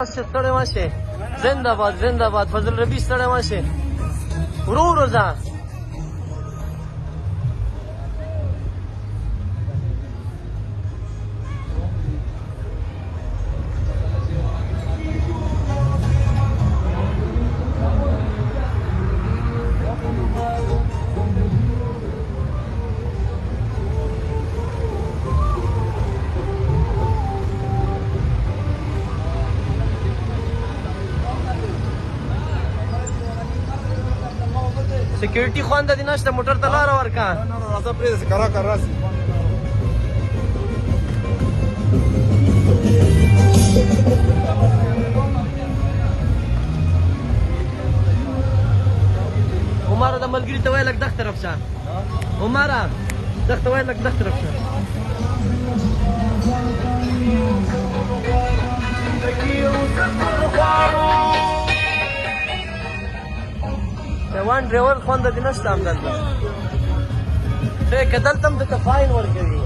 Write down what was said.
ستړی ماشي زنده باد زنده باد فضل ربی ستړی ماشي ورو ورو ځه سکیورټي خوانده دي نشته موټر ته لاره ورکه راځه پرېږده کرا کر راسي عمره د ملګري ته وایه لږ دغ طرف شه عمره دغ ته وایه لږ دغ طرف شه روان ډریور خوند دې نشته همدلته که دلته هم درته فاین ورکوي